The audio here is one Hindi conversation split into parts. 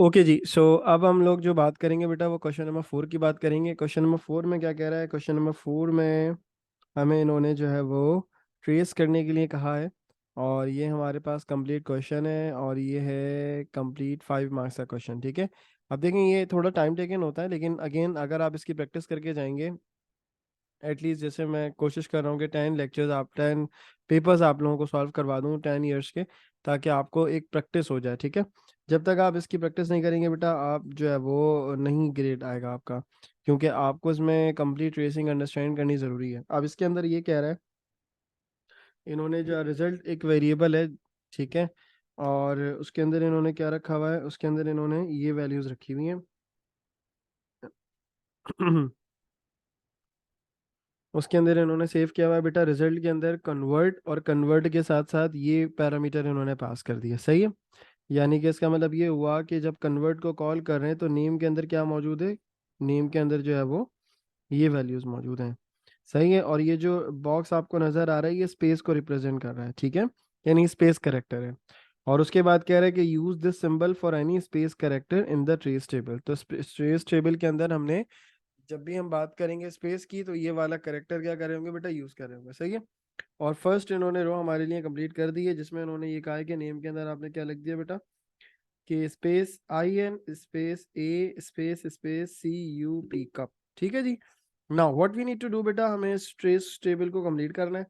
ओके जी। सो अब हम लोग जो बात करेंगे बेटा वो क्वेश्चन नंबर 4 की बात करेंगे। क्वेश्चन नंबर 4 में क्या कह रहा है? क्वेश्चन नंबर 4 में हमें इन्होंने जो है वो ट्रेस करने के लिए कहा है, और ये हमारे पास कंप्लीट क्वेश्चन है, और ये है कंप्लीट 5 मार्क्स का क्वेश्चन। ठीक है, अब देखें ये थोड़ा टाइम टेकन होता है, लेकिन अगेन अगर आप इसकी प्रैक्टिस करके जाएंगे, एटलीस्ट जैसे मैं कोशिश कर रहा हूँ कि 10 पेपर्स आप लोगों को सॉल्व करवा दूँ 10 ईयर्स के, ताकि आपको एक प्रैक्टिस हो जाए। ठीक है, जब तक आप इसकी प्रैक्टिस नहीं करेंगे बेटा, आप जो है वो नहीं ग्रेड आएगा आपका, क्योंकि आपको इसमें कंप्लीट ट्रेसिंग अंडरस्टैंड करनी ज़रूरी है। अब इसके अंदर ये कह रहा है, इन्होंने जो रिजल्ट एक वेरिएबल है, ठीक है, और उसके अंदर इन्होंने क्या रखा हुआ है, उसके अंदर इन्होंने ये वैल्यूज़ रखी हुई हैं। उसके अंदर इन्होंने सेव किया हुआ है बेटा रिजल्ट के अंदर कन्वर्ट, और कन्वर्ट के साथ साथ ये पैरामीटर इन्होंने पास कर दिया। सही है, यानी कि इसका मतलब ये हुआ कि जब कन्वर्ट को कॉल कर रहे हैं तो नेम के अंदर क्या मौजूद है, नेम के अंदर जो है वो ये वैल्यूज मौजूद हैं। सही है, और ये जो बॉक्स आपको नजर आ रहा है ये स्पेस को रिप्रेजेंट कर रहा है। ठीक है, यानी स्पेस करेक्टर है। और उसके बाद कह रहा है कि use this symbol for any space character in the trace table. तो ट्रेस टेबल के अंदर हमने जब भी हम बात करेंगे स्पेस की, तो ये वाला करेक्टर क्या करे होंगे बेटा, यूज करे होंगे। सही है, और फर्स्ट इन्होंने रो हमारे लिए कंप्लीट कर दी है, जिसमें इन्होंने ये कहा है कि नेम के अंदर आपने क्या लिख दिया बेटा, कि space IN space A space space CUP cup. ठीक है जी। Now what we need to do बेटा, हमें इस ट्रेस टेबल को कंप्लीट करना है,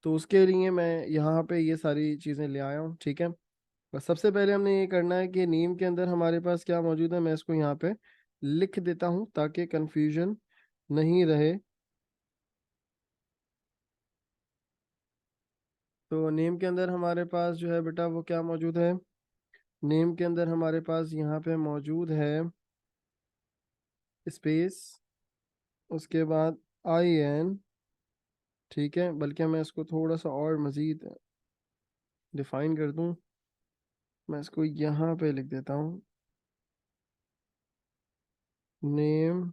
तो उसके लिए मैं यहाँ पे ये सारी चीज़ें ले आया हूँ। ठीक है, बस सबसे पहले हमने ये करना है कि नेम के अंदर हमारे पास क्या मौजूद है, मैं इसको यहाँ पे लिख देता हूँ ताकि कंफ्यूजन नहीं रहे। तो नेम के अंदर हमारे पास जो है बेटा वो क्या मौजूद है, नेम के अंदर हमारे पास यहाँ पे मौजूद है स्पेस, उसके बाद IN। ठीक है, बल्कि मैं इसको थोड़ा सा और मज़ीद डिफाइन कर दूं, मैं इसको यहाँ पे लिख देता हूँ नेम,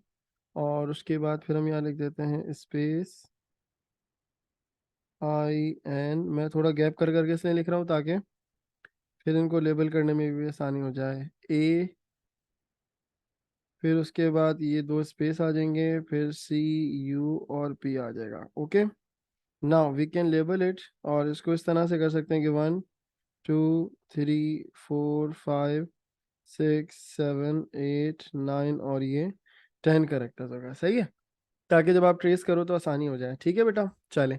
और उसके बाद फिर हम यहाँ लिख देते हैं स्पेस IN। मैं थोड़ा गैप कर करके इसलिए लिख रहा हूँ ताकि फिर इनको लेबल करने में भी आसानी हो जाए। A, फिर उसके बाद ये दो स्पेस आ जाएंगे, फिर CU और P आ जाएगा। Okay, now we can label it, और इसको इस तरह से कर सकते हैं कि 1 2 3 4 5 6 7 8 9 और ये 10 करेक्टर्स होगा। सही है, ताकि जब आप ट्रेस करो तो आसानी हो जाए। ठीक है बेटा, चलें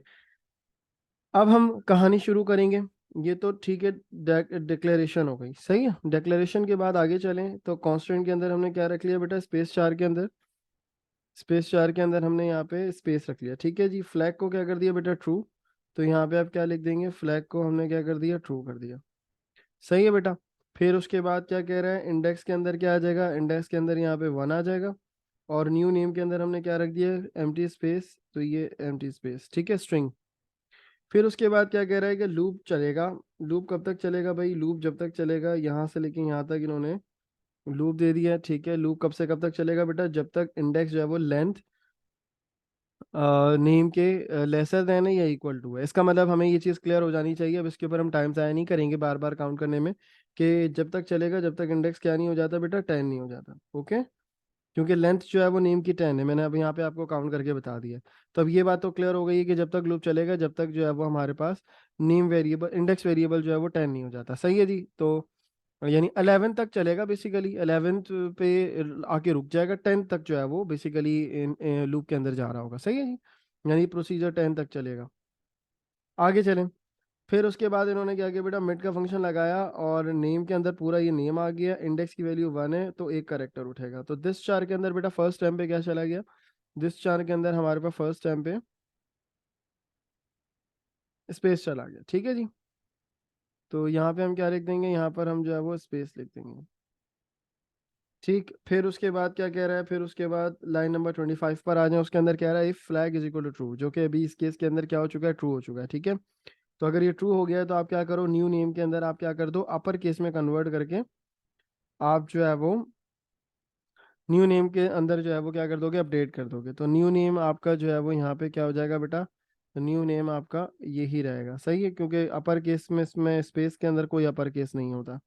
अब हम कहानी शुरू करेंगे। ये तो ठीक है, डिक्लेरेशन हो गई। सही है, डिक्लेरेशन के बाद आगे चलें तो कांस्टेंट के अंदर हमने क्या रख लिया बेटा, स्पेस 4 के अंदर, स्पेस 4 के अंदर हमने यहाँ पे स्पेस रख लिया। ठीक है जी, फ्लैग को क्या कर दिया बेटा, ट्रू। तो यहाँ पे आप क्या लिख देंगे, फ्लैग को हमने क्या कर दिया, ट्रू कर दिया। सही है बेटा, फिर उसके बाद क्या कह रहा है, इंडेक्स के अंदर क्या आ जाएगा, इंडेक्स के अंदर यहाँ पे 1 आ जाएगा, और न्यू नेम के अंदर हमने क्या रख दिया, एम्प्टी स्पेस, तो ये एम्प्टी स्पेस। ठीक है, स्ट्रिंग। फिर उसके बाद क्या कह रहा है कि लूप चलेगा। लूप कब तक चलेगा भाई, लूप जब तक चलेगा यहाँ से लेके यहाँ तक इन्होंने लूप दे दिया है। ठीक है, लूप कब से कब तक चलेगा बेटा, जब तक इंडेक्स जो है वो लेंथ नेम के लेसर देन है या इक्वल टू है। इसका मतलब हमें ये चीज़ क्लियर हो जानी चाहिए। अब इसके ऊपर हम टाइम ज़ाया नहीं करेंगे बार बार काउंट करने में, कि जब तक चलेगा जब तक इंडेक्स क्या नहीं हो जाता बेटा, 10 नहीं हो जाता। ओके, क्योंकि लेंथ जो है वो नेम की 10 है, मैंने अब यहाँ पे आपको काउंट करके बता दिया। तो अब ये बात तो क्लियर हो गई है कि जब तक लूप चलेगा जब तक जो है वो हमारे पास नेम वेरिएबल इंडेक्स वेरिएबल जो है वो 10 नहीं हो जाता। सही है जी, तो यानी 11 तक चलेगा बेसिकली, 11th पे आके रुक जाएगा, 10 तक जो है वो बेसिकली लूप के अंदर जा रहा होगा। सही है जी, यानी प्रोसीजर 10 तक चलेगा। आगे चलें, फिर उसके बाद इन्होंने क्या किया बेटा, मिड का फंक्शन लगाया, और नेम के अंदर पूरा ये नेम आ गया, इंडेक्स की वैल्यू 1 है तो एक करेक्टर उठेगा। तो दिस चार के अंदर बेटा फर्स्ट टाइम पे क्या चला गया, दिस चार के अंदर हमारे पास फर्स्ट टाइम पे स्पेस चला गया। ठीक है जी, तो यहाँ पे हम क्या लिख देंगे, यहाँ पर हम जो है वो स्पेस लिख देंगे। ठीक, फिर उसके बाद क्या कह रहा है, फिर उसके बाद लाइन नंबर 25 पर आ जाए, उसके अंदर कह रहा है if flag is equal to true, जो कि अभी इस केस के अंदर क्या हो चुका है, ट्रू हो चुका है। ठीक है, तो अगर ये ट्रू हो गया है तो आप क्या करो, न्यू नेम के अंदर आप क्या कर दो, अपर केस में कन्वर्ट करके आप जो है वो न्यू नेम के अंदर जो है वो क्या कर दोगे, अपडेट कर दोगे। तो न्यू नेम आपका जो है वो यहाँ पे क्या हो जाएगा बेटा, तो न्यू नेम आपका यही रहेगा। सही है, क्योंकि अपर केस में इसमें स्पेस के अंदर कोई अपर केस नहीं होता।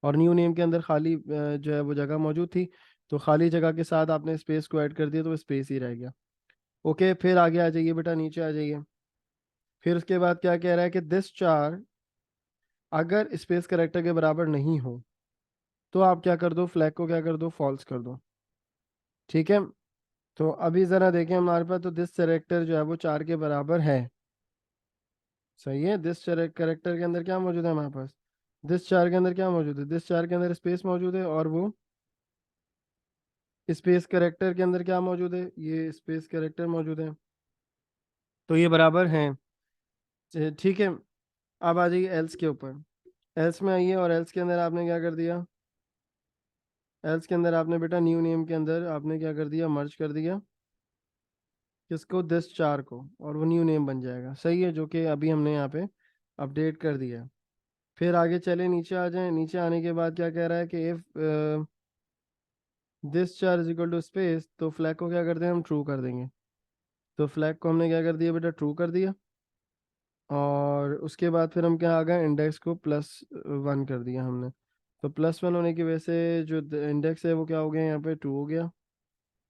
और न्यू नेम के अंदर खाली जो है वो जगह मौजूद थी, तो खाली जगह के साथ आपने स्पेस को ऐड कर दिया तो वो स्पेस ही रह गया। ओके, फिर आगे आ जाइए बेटा, नीचे आ जाइए। फिर उसके बाद क्या कह रहा है कि दिस चार अगर स्पेस करेक्टर के बराबर नहीं हो तो आप क्या कर दो, फ्लैग को क्या कर दो, फॉल्स कर दो। ठीक है, तो अभी ज़रा देखें हमारे पास, तो दिस करेक्टर जो है वो 4 के बराबर है। सही है, दिस करेक्टर के अंदर क्या मौजूद है हमारे पास, दिस 4 के अंदर क्या मौजूद है, दिस 4 के अंदर स्पेस मौजूद है, और वो स्पेस करेक्टर के अंदर क्या मौजूद है, ये स्पेस करेक्टर मौजूद है, तो ये बराबर हैं। ठीक है, अब आ जाइए एल्स के ऊपर। एल्स में आइए, और एल्स के अंदर आपने क्या कर दिया, एल्स के अंदर आपने बेटा न्यू नेम के अंदर आपने क्या कर दिया, मर्ज कर दिया किसको, दिस 4 को, और वो न्यू नेम बन जाएगा। सही है, जो कि अभी हमने यहाँ पे अपडेट कर दिया है। फिर आगे चले, नीचे आ जाएं। नीचे आने के बाद क्या कह रहा है कि if this 4 is equal to space, तो फ्लैग को क्या करते हैं हम, ट्रू कर देंगे। तो फ्लैग को हमने क्या कर दिया बेटा, ट्रू कर दिया। और उसके बाद फिर हम क्या आ गए, इंडेक्स को +1 कर दिया हमने। तो +1 होने की वजह से जो इंडेक्स है वो क्या हो गया, यहाँ पे 2 हो गया।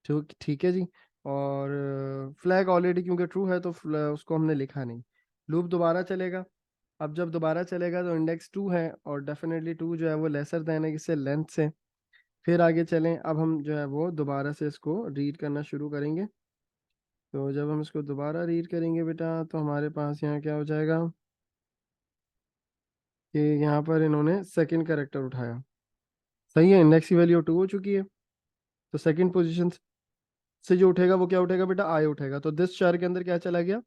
ठीक ठीक है जी। और फ्लैग ऑलरेडी क्योंकि ट्रू है तो उसको हमने लिखा नहीं। लूप दोबारा चलेगा। अब जब दोबारा चलेगा तो इंडेक्स 2 है, और डेफिनेटली 2 जो है वो लेसर देन है किससे, लेंथ से। फिर आगे चलें, अब हम जो है वो दोबारा से इसको रीड करना शुरू करेंगे। तो जब हम इसको दोबारा रीड करेंगे बेटा, तो हमारे पास यहाँ क्या हो जाएगा कि यहाँ पर इन्होंने सेकंड कैरेक्टर उठाया। सही है, इंडेक्स की वैल्यू 2 हो चुकी है, तो सेकंड पोजीशन से जो उठेगा वो क्या उठेगा बेटा, आई उठेगा। तो दिस 4 के अंदर क्या चला गया,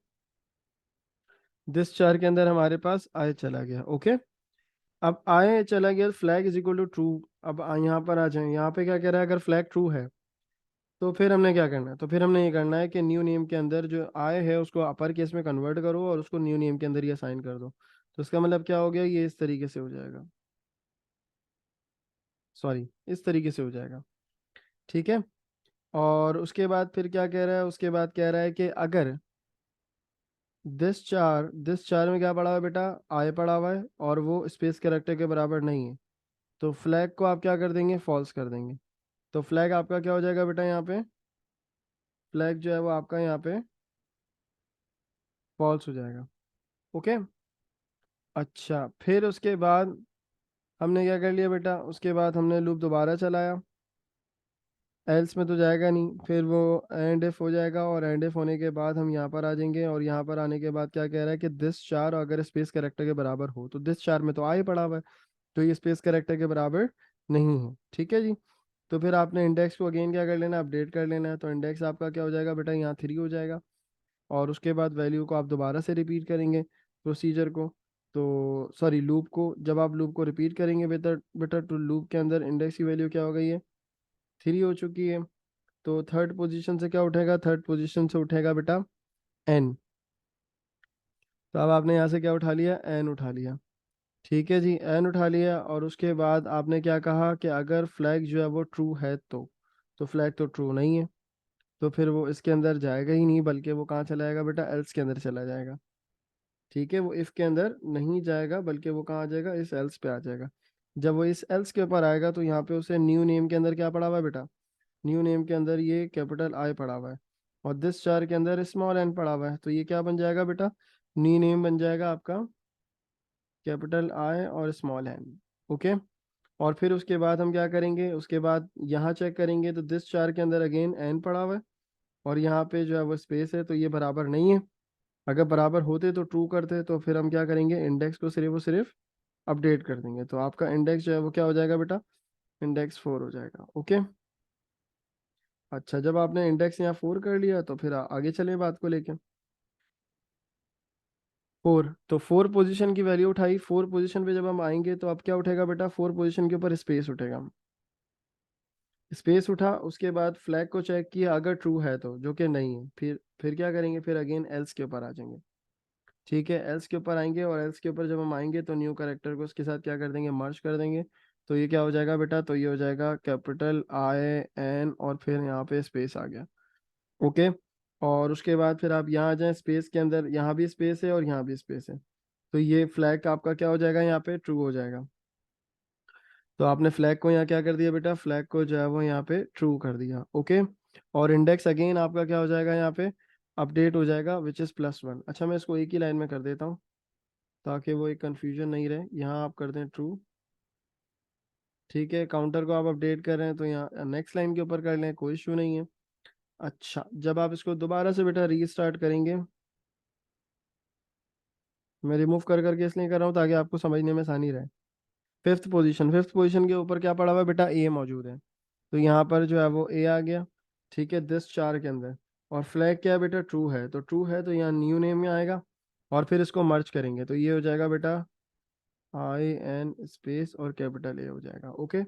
दिस 4 के अंदर हमारे पास आई चला गया। ओके, अब आई चला गया, flag is equal to true. अब यहाँ पर आ जाए, यहाँ पे क्या कह रहा है, अगर फ्लैग ट्रू है तो फिर हमने क्या करना है, तो फिर हमने ये करना है कि न्यू नेम के अंदर जो आई है उसको अपर केस में कन्वर्ट करो, और उसको न्यू नेम के अंदर ही असाइन कर दो। तो इसका मतलब क्या हो गया, ये इस तरीके से हो जाएगा, सॉरी इस तरीके से हो जाएगा। ठीक है, और उसके बाद फिर क्या कह रहा है, उसके बाद कह रहा है कि अगर दिस 4 में क्या पड़ा हुआ है बेटा, आई पड़ा हुआ है, और वो स्पेस कैरेक्टर के बराबर नहीं है, तो फ्लैग को आप क्या कर देंगे, फॉल्स कर देंगे। तो फ्लैग आपका क्या हो जाएगा बेटा, यहाँ पे फ्लैग जो है वो आपका यहाँ पे फॉल्स हो जाएगा। ओके, अच्छा, फिर उसके बाद हमने क्या कर लिया बेटा, उसके बाद हमने लूप दोबारा चलाया। एल्स में तो जाएगा नहीं, फिर वो एंड इफ हो जाएगा, और एंड इफ होने के बाद हम यहाँ पर आ जाएंगे, और यहाँ पर आने के बाद क्या कह रहा है कि दिस 4 अगर स्पेस कैरेक्टर के बराबर हो, तो दिस 4 में तो आ ही पड़ा हुआ है, तो ये स्पेस कैरेक्टर के बराबर नहीं है। ठीक है जी। तो फिर आपने इंडेक्स को अगेन क्या कर लेना, अपडेट कर लेना है। तो इंडेक्स आपका क्या हो जाएगा बेटा, यहाँ 3 हो जाएगा, और उसके बाद वैल्यू को आप दोबारा से रिपीट करेंगे प्रोसीजर को। तो सॉरी, लूप को जब आप लूप को रिपीट करेंगे बेटा बेटा तो लूप के अंदर इंडेक्स की वैल्यू क्या हो गई है, 3 हो चुकी है। तो थर्ड पोजीशन से क्या उठेगा, थर्ड पोजीशन से उठेगा बेटा एन। तो अब आपने यहाँ से क्या उठा लिया, एन उठा लिया। ठीक है जी, एन उठा लिया, और उसके बाद आपने क्या कहा कि अगर फ्लैग जो है वो ट्रू है तो फ्लैग तो ट्रू नहीं है, तो फिर वो इसके अंदर जाएगा ही नहीं, बल्कि वो कहाँ चला जाएगा बेटा, एल्स के अंदर चला जाएगा। ठीक है, वो इफ के अंदर नहीं जाएगा, बल्कि वो कहाँ आ जाएगा, इस एल्स पे आ जाएगा। जब वो इस एल्स के ऊपर आएगा तो यहाँ पे उसे न्यू नेम के अंदर क्या पड़ा हुआ है बेटा, न्यू नेम के अंदर ये कैपिटल आई पड़ा हुआ है, और दिस 4 के अंदर स्मॉल एन पड़ा हुआ है, तो ये क्या बन जाएगा बेटा, न्यू नेम बन जाएगा आपका कैपिटल आई और स्मॉल एन। ओके, और फिर उसके बाद हम क्या करेंगे, उसके बाद यहाँ चेक करेंगे, तो दिस 4 के अंदर अगेन एन पड़ा हुआ है, और यहाँ पे जो है वो स्पेस है, तो ये बराबर नहीं है। अगर बराबर होते तो ट्रू करते, तो फिर हम क्या करेंगे, इंडेक्स को सिर्फ और सिर्फ अपडेट कर देंगे, तो आपका इंडेक्स जो है वो क्या हो जाएगा बेटा, इंडेक्स 4 हो जाएगा। ओके, अच्छा, जब आपने इंडेक्स यहाँ 4 कर लिया तो फिर आगे चले बात को लेके। 4, तो 4 पोजीशन की वैल्यू उठाई, 4 पोजीशन पे जब हम आएंगे तो अब क्या उठेगा बेटा, 4 पोजीशन के ऊपर स्पेस उठेगा। स्पेस उठा, उसके बाद फ्लैग को चेक किया, अगर ट्रू है तो, जो कि नहीं है, फिर क्या करेंगे, फिर अगेन एल्स के ऊपर आ जाएंगे। ठीक है, एल्स के ऊपर आएंगे, और एल्स के ऊपर जब हम आएंगे तो न्यू कैरेक्टर को उसके साथ क्या कर देंगे, मर्ज कर देंगे। तो ये क्या हो जाएगा बेटा, तो ये हो जाएगा कैपिटल आई एन, और फिर यहाँ पे स्पेस आ गया। ओके, और उसके बाद फिर आप यहाँ आ जाएं, स्पेस के अंदर यहाँ भी स्पेस है और यहाँ भी स्पेस है, तो ये फ्लैग आपका क्या हो जाएगा, यहाँ पे ट्रू हो जाएगा। तो आपने फ्लैग को यहाँ क्या कर दिया बेटा, फ्लैग को जो है वो यहाँ पे ट्रू कर दिया। ओके, और इंडेक्स अगेन आपका क्या हो जाएगा यहाँ पे, अपडेट हो जाएगा विच इज़ +1। अच्छा मैं इसको एक ही लाइन में कर देता हूँ ताकि वो एक कन्फ्यूजन नहीं रहे। यहाँ आप कर दें ट्रू, ठीक है। काउंटर को आप अपडेट कर रहे हैं तो यहाँ नेक्स्ट लाइन के ऊपर कर लें, कोई इशू नहीं है। अच्छा जब आप इसको दोबारा से बेटा रीस्टार्ट करेंगे, मैं रिमूव कर करके इसलिए कर रहा हूँ ताकि आपको समझने में आसानी रहे। फिफ्थ पोजीशन के ऊपर क्या पड़ा हुआ है बेटा, ए मौजूद है। तो यहाँ पर जो है वो ए आ गया, ठीक है, दिस चार के अंदर। और फ्लैग क्या है बेटा, ट्रू है। तो ट्रू है तो यहाँ न्यू नेम में आएगा, और फिर इसको मर्ज करेंगे तो ये हो जाएगा बेटा IN स्पेस और कैपिटल ए हो जाएगा। ओके,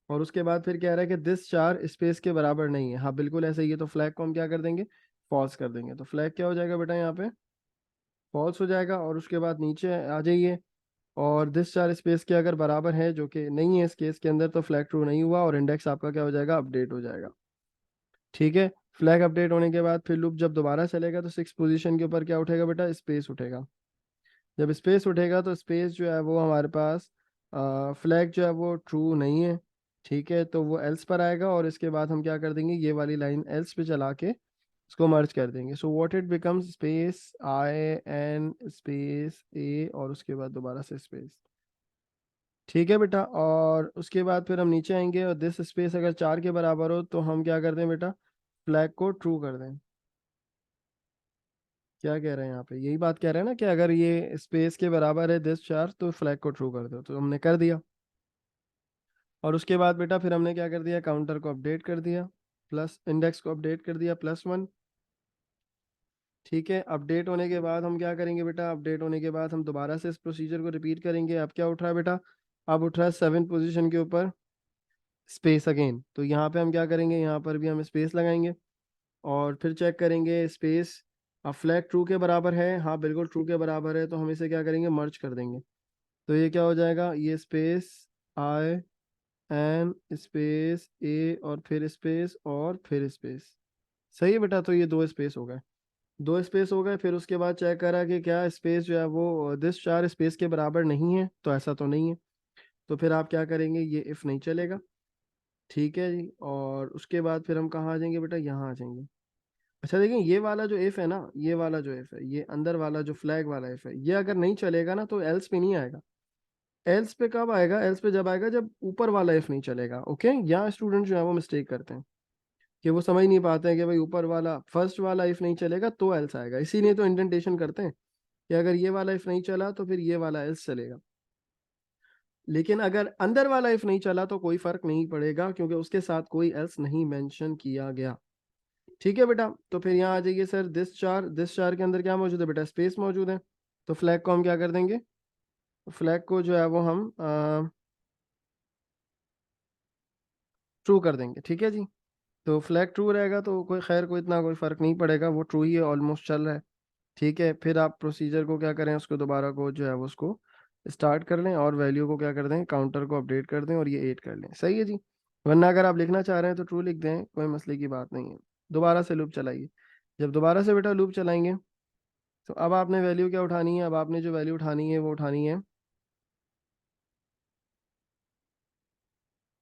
और उसके बाद फिर कह रहा है कि दिस चार स्पेस के बराबर नहीं है। हाँ बिल्कुल ऐसे ही है, तो फ्लैग को हम क्या कर देंगे, फॉल्स कर देंगे। तो फ्लैग क्या हो जाएगा बेटा यहाँ पे, फॉल्स हो जाएगा। और उसके बाद नीचे आ जाइए, और दिस चार स्पेस के अगर बराबर है, जो कि नहीं है इस केस के अंदर, तो फ्लैग ट्रू नहीं हुआ और इंडेक्स आपका क्या हो जाएगा, अपडेट हो जाएगा। ठीक है, फ्लैग अपडेट होने के बाद फिर लूप जब दोबारा चलेगा तो 6 पोजीशन के ऊपर क्या उठेगा बेटा, स्पेस उठेगा। जब स्पेस उठेगा तो स्पेस जो है वो हमारे पास, फ्लैग जो है वो ट्रू नहीं है, ठीक है, तो वो एल्स पर आएगा। और इसके बाद हम क्या कर देंगे, ये वाली लाइन एल्स पे चला के इसको मर्ज कर देंगे। So what it becomes space IN space A, और उसके बाद दोबारा से स्पेस। ठीक है बेटा, और उसके बाद फिर हम नीचे आएंगे, और दिस स्पेस अगर 4 के बराबर हो तो हम क्या कर दें बेटा, फ्लैग को ट्रू कर दें। क्या कह रहे हैं यहाँ पे, यही बात कह रहे हैं ना कि अगर ये स्पेस के बराबर है दिस 4 तो फ्लैग को ट्रू कर दो, तो हमने कर दिया। और उसके बाद बेटा फिर हमने क्या कर दिया, काउंटर को अपडेट कर दिया, प्लस इंडेक्स को अपडेट कर दिया +1। ठीक है, अपडेट होने के बाद हम क्या करेंगे बेटा, अपडेट होने के बाद हम दोबारा से इस प्रोसीजर को रिपीट करेंगे। अब क्या उठ रहा है बेटा, अब उठ रहा है 7 पोजीशन के ऊपर स्पेस अगेन। तो यहाँ पे हम क्या करेंगे, यहाँ पर भी हम स्पेस लगाएंगे, और फिर चेक करेंगे स्पेस। अब फ्लैग ट्रू के बराबर है, हाँ बिल्कुल ट्रू के बराबर है, तो हम इसे क्या करेंगे, मर्ज कर देंगे। तो ये क्या हो जाएगा, ये स्पेस IN स्पेस ए, और फिर स्पेस और फिर स्पेस। सही है बेटा, तो ये 2 स्पेस हो गए, 2 स्पेस हो गए। फिर उसके बाद चेक करा कि क्या स्पेस जो है वो दिस 4 स्पेस के बराबर नहीं है, तो ऐसा तो नहीं है। तो फिर आप क्या करेंगे, ये इफ़ नहीं चलेगा। ठीक है जी, और उसके बाद फिर हम कहाँ आ जाएंगे बेटा, यहाँ आ जाएंगे। अच्छा देखिए, ये वाला जो इफ है ना, ये वाला जो इफ है, ये अंदर वाला जो फ्लैग वाला इफ है, ये अगर नहीं चलेगा ना तो एल्स पे नहीं आएगा। एल्स पे कब आएगा, एल्स पे जब आएगा जब ऊपर वाला इफ नहीं चलेगा। ओके, यहाँ स्टूडेंट जो है वो मिस्टेक करते हैं कि वो समझ नहीं पाते हैं कि भाई ऊपर वाला फर्स्ट वाला इफ नहीं चलेगा तो एल्स आएगा, इसीलिए तो इंडेंटेशन करते हैं कि अगर ये वाला इफ नहीं चला तो फिर ये वाला एल्स चलेगा। लेकिन अगर अंदर वाला इफ नहीं चला तो कोई फर्क नहीं पड़ेगा, क्योंकि उसके साथ कोई एल्स नहीं मेंशन किया गया। ठीक है बेटा, तो फिर यहाँ आ जाइए सर, दिस चार के अंदर क्या मौजूद है बेटा, स्पेस मौजूद है। तो फ्लैग को हम क्या कर देंगे, फ्लैग को जो है वो हम ट्रू कर देंगे। ठीक है जी, तो फ्लैग ट्रू रहेगा तो कोई खैर कोई इतना कोई फ़र्क नहीं पड़ेगा, वो ट्रू ही है, ऑलमोस्ट चल रहा है। ठीक है, फिर आप प्रोसीजर को क्या करें, उसको दोबारा को जो है वो उसको स्टार्ट कर लें, और वैल्यू को क्या कर दें, काउंटर को अपडेट कर दें, और ये 8 कर लें। सही है जी, वरना अगर आप लिखना चाह रहे हैं तो ट्रू लिख दें, कोई मसले की बात नहीं है। दोबारा से लूप चलाइए। जब दोबारा से बेटा लूप चलाएंगे तो अब आपने वैल्यू क्या उठानी है, अब आपने जो वैल्यू उठानी है वो उठानी है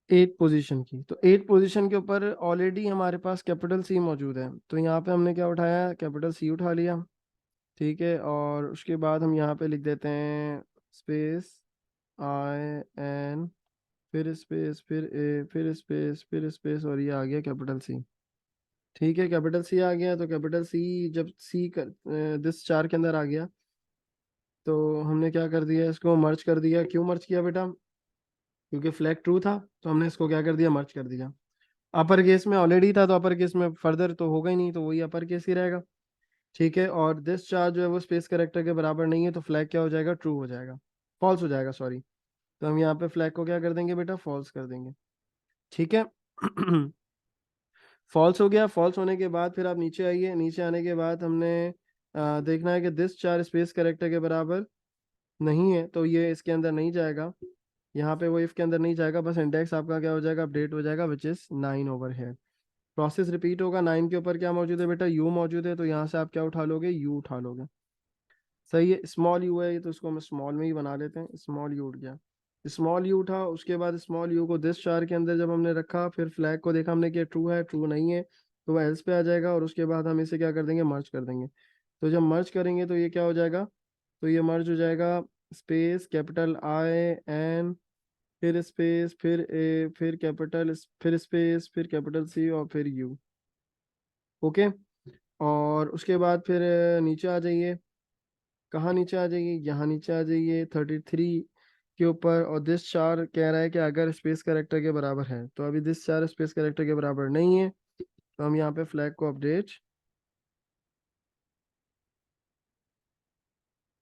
8 पोजीशन की। तो 8 पोजीशन के ऊपर ऑलरेडी हमारे पास कैपिटल C मौजूद है, तो यहाँ पे हमने क्या उठाया, कैपिटल C उठा लिया। ठीक है, और उसके बाद हम यहाँ पे लिख देते हैं स्पेस IN, फिर स्पेस, फिर ए, फिर स्पेस, फिर स्पेस, और ये आ गया कैपिटल C। ठीक है, कैपिटल C आ गया, तो कैपिटल C जब C कर दिस 4 के अंदर आ गया तो हमने क्या कर दिया, इसको मर्ज कर दिया। क्यों मर्ज किया बेटा, क्योंकि फ्लैग ट्रू था, तो हमने इसको क्या कर दिया, मर्ज कर दिया। अपर केस में ऑलरेडी था तो अपर केस में फर्दर तो होगा ही नहीं, तो वही अपर केस ही रहेगा। ठीक है, और दिस चार्ज जो है वो स्पेस करेक्टर के बराबर नहीं है, तो फ्लैग क्या हो जाएगा, ट्रू हो जाएगा, फॉल्स हो जाएगा सॉरी। तो हम यहाँ पे फ्लैग को क्या कर देंगे बेटा, फॉल्स कर देंगे। ठीक है, फॉल्स हो गया। फॉल्स होने के बाद फिर आप नीचे आइए, नीचे आने के बाद हमने देखना है कि दिस चार स्पेस करेक्टर के बराबर नहीं है, तो ये इसके अंदर नहीं जाएगा, यहाँ पे वो इफ के अंदर नहीं जाएगा, बस इंडेक्स आपका क्या हो जाएगा, अपडेट हो जाएगा, विच इज 9 ओवर है। प्रोसेस रिपीट होगा। 9 के ऊपर क्या मौजूद है बेटा, यू मौजूद है, तो यहाँ से आप क्या उठा लोगे, यू उठा लोगे। सही है, स्मॉल यू है ये, तो इसको हम स्मॉल में ही बना लेते हैं, स्मॉल यू उठ गया। स्मॉल यू उठा, उसके बाद स्मॉल यू को दिस चार के अंदर जब हमने रखा, फिर फ्लैग को देखा हमने कि ट्रू है, ट्रू नहीं है, तो वह एल्स पे आ जाएगा, और उसके बाद हम इसे क्या कर देंगे, मर्ज कर देंगे। तो जब मर्ज करेंगे तो ये क्या हो जाएगा, तो ये मर्ज हो जाएगा स्पेस कैपिटल आई एन, फिर स्पेस, फिर ए, फिर कैपिटल, फिर स्पेस, फिर कैपिटल सी, और फिर यू। ओके। और उसके बाद फिर नीचे आ जाइए। कहाँ नीचे आ जाइए, यहाँ नीचे आ जाइए 33 के ऊपर, और दिस चार कह रहा है कि अगर स्पेस कैरेक्टर के बराबर है, तो अभी दिस चार स्पेस कैरेक्टर के बराबर नहीं है, तो हम यहाँ पे फ्लैग को अपडेट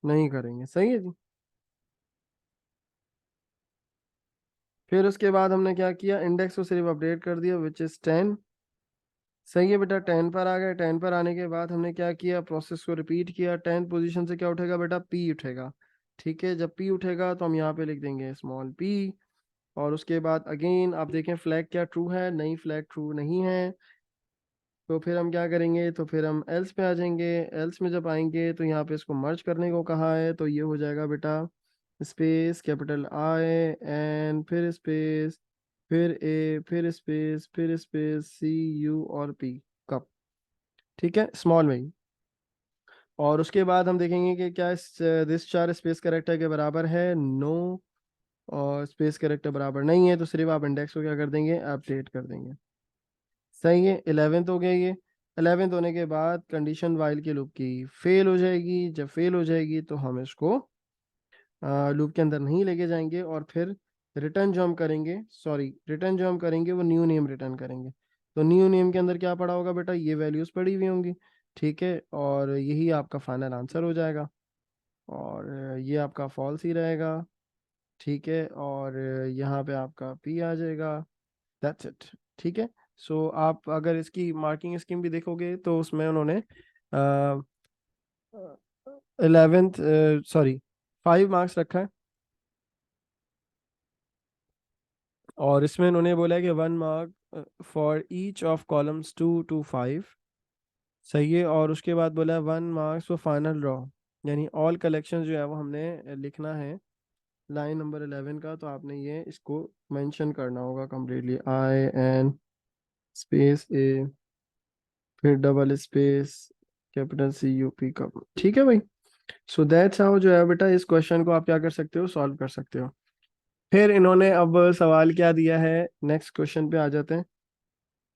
नहीं करेंगे। सही है जी। फिर उसके बाद हमने क्या किया, इंडेक्स को सिर्फ अपडेट कर दिया, विच इज 10। सही है बेटा, 10 पर आ गए। 10 पर आने के बाद हमने क्या किया, प्रोसेस को रिपीट किया। 10 पोजीशन से क्या उठेगा बेटा, पी उठेगा। ठीक है, जब पी उठेगा तो हम यहाँ पे लिख देंगे स्मॉल पी। और उसके बाद अगेन आप देखें फ्लैग क्या ट्रू है, नहीं फ्लैग ट्रू नहीं है। तो फिर हम क्या करेंगे, तो फिर हम एल्स पे आ जाएंगे। एल्स में जब आएंगे तो यहाँ पे इसको मर्ज करने को कहा है, तो ये हो जाएगा बेटा स्पेस कैपिटल आई एन, फिर स्पेस, फिर ए, फिर स्पेस, फिर स्पेस सी, यू और पी कप। ठीक है, स्मॉल में ही। और उसके बाद हम देखेंगे कि क्या इस दिस चार स्पेस कैरेक्टर के बराबर है, नो। और स्पेस कैरेक्टर बराबर नहीं है, तो सिर्फ आप इंडेक्स को क्या कर देंगे, अपडेट कर देंगे। सही है, 11th हो गया ये। 11th होने के बाद कंडीशन वाइल के लूप की फेल हो जाएगी। जब फेल हो जाएगी तो हम इसको लूप के अंदर नहीं लेके जाएंगे, और फिर रिटर्न जो हम करेंगे, सॉरी, रिटर्न जो हम करेंगे वो न्यू नेम रिटर्न करेंगे। तो न्यू नेम के अंदर क्या पड़ा होगा बेटा, ये वैल्यूज पड़ी हुई होंगी। ठीक है, और यही आपका फाइनल आंसर हो जाएगा, और ये आपका फॉल्स ही रहेगा। ठीक है, और यहाँ पे आपका पी आ जाएगा। That's it. ठीक है। सो आप अगर इसकी मार्किंग स्कीम भी देखोगे तो उसमें उन्होंने 11th, सॉरी, 5 मार्क्स रखा है, और इसमें उन्होंने बोला है कि 1 mark for each of columns 2 to 5। सही है, और उसके बाद बोला है 1 मार्क्स फॉर फाइनल रॉ, यानी ऑल कलेक्शन जो है वो हमने लिखना है लाइन नंबर 11 का। तो आपने ये इसको मेंशन करना होगा completely, I N space A, फिर double space capital C U P का। ठीक है भाई। सो दैट्स हाउ जो है बेटा, इस क्वेश्चन को आप क्या कर सकते हो, सॉल्व कर सकते हो। फिर इन्होंने अब सवाल क्या दिया है, नेक्स्ट क्वेश्चन पे आ जाते हैं।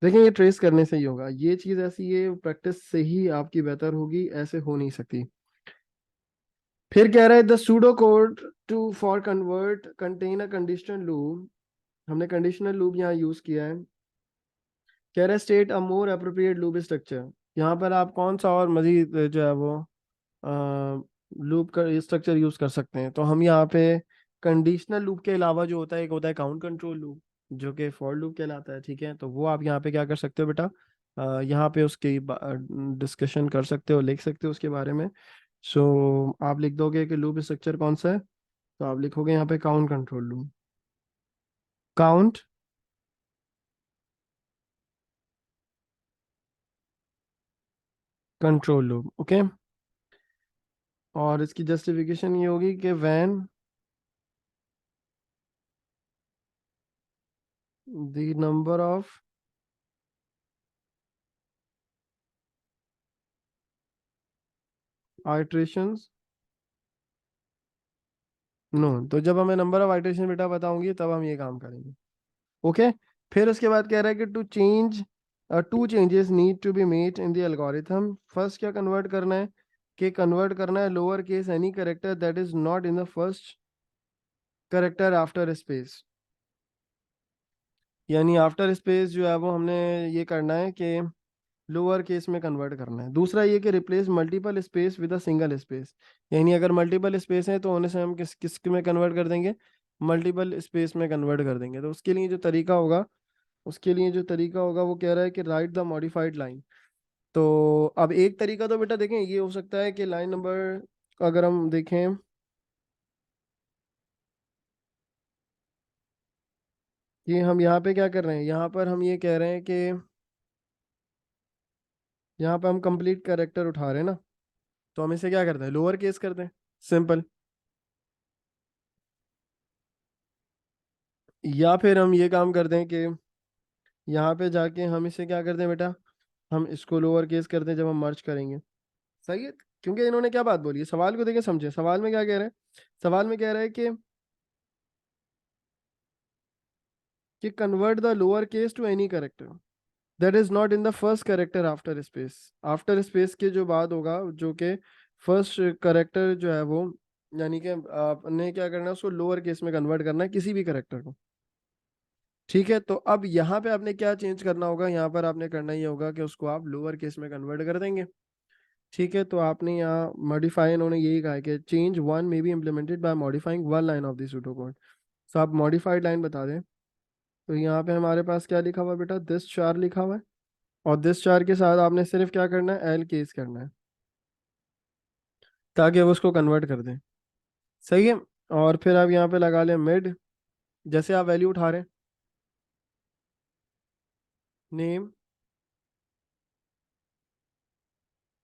देखिए ये ट्रेस करने से ही होगा, ये चीज ऐसी है, प्रैक्टिस से ही आपकी बेहतर होगी, ऐसे हो नहीं सकती। फिर कह रहा है the pseudo code two for convert contain a conditional loop. हमने कंडीशनल लूप यहाँ यूज किया है। कह रहा है state a more appropriate loop structure. यहाँ पर आप कौन सा और मजीद जो है वो लूप का स्ट्रक्चर यूज कर सकते हैं। तो हम यहाँ पे कंडीशनल लूप के अलावा जो होता है, एक होता है काउंट कंट्रोल लूप, जो कि फॉर लूप कहलाता है। ठीक है, तो वो आप यहाँ पे क्या कर सकते हो बेटा, यहाँ पे उसकी डिस्कशन कर सकते हो, लिख सकते हो उसके बारे में। सो आप लिख दोगे कि लूप स्ट्रक्चर कौन सा है, तो आप लिखोगे यहाँ पे count control loop, count control loop. Okay. और इसकी जस्टिफिकेशन ये होगी कि when the number of iterations, no, तो जब हमें नंबर ऑफ आइट्रेशन बेटा बताऊंगी तब हम ये काम करेंगे। ओके। फिर उसके बाद कह रहा है कि two change, two changes need to be made in the algorithm. First क्या कन्वर्ट करना है, कि कन्वर्ट करना है lower case any character that is not in the first character after space. यानी आफ्टर स्पेस जो है वो हमने ये करना है कि लोअर केस में कन्वर्ट करना है। दूसरा ये कि replace multiple space with a single space. यानी अगर मल्टीपल स्पेस है तो उन्हें से हम किस किस में कन्वर्ट कर देंगे, मल्टीपल स्पेस में कन्वर्ट कर देंगे। तो उसके लिए जो तरीका होगा, वो कह रहा है कि राइट द मॉडिफाइड लाइन। तो अब एक तरीका तो बेटा देखें ये हो सकता है कि लाइन नंबर, अगर हम देखें कि हम यहाँ पे क्या कर रहे हैं, यहाँ पर हम ये कह रहे हैं कि यहाँ पर हम कंप्लीट कैरेक्टर उठा रहे हैं ना, तो हम इसे क्या करते हैं, लोअर केस करते हैं। सिंपल। या फिर हम ये काम करते हैं कि यहाँ पे जाके हम इसे क्या करते हैं बेटा, हम इसको लोअर केस करते हैं जब हम मर्ज करेंगे। सही है, क्योंकि इन्होंने क्या बात बोली है, सवाल को देखे समझे, सवाल में क्या कह रहे हैं, सवाल में कह रहा है कि convert the lower case to any character that is not in the first character after space. After space के जो बाद होगा, जो कि फर्स्ट करेक्टर जो है वो, यानी कि आपने क्या करना है, उसको लोअर केस में कन्वर्ट करना है किसी भी करेक्टर को। ठीक है, तो अब यहाँ पे आपने क्या चेंज करना होगा, यहाँ पर आपने करना ही होगा कि उसको आप लोअर केस में कन्वर्ट कर देंगे। ठीक है, तो आपने यहाँ मॉडिफाई, इन्होंने यही कहा है कि change one may be implemented bye modifying one line of this pseudo code. तो आप मॉडिफाइड लाइन बता दें। तो यहाँ पे हमारे पास क्या लिखा हुआ है बेटा, दिस चार लिखा हुआ है, और दिस चार के साथ आपने सिर्फ क्या करना है, एल केस करना है, ताकि वो उसको कन्वर्ट कर दें। सही है, और फिर आप यहाँ पे लगा लें मिड, जैसे आप वैल्यू उठा रहे हैं, नेम,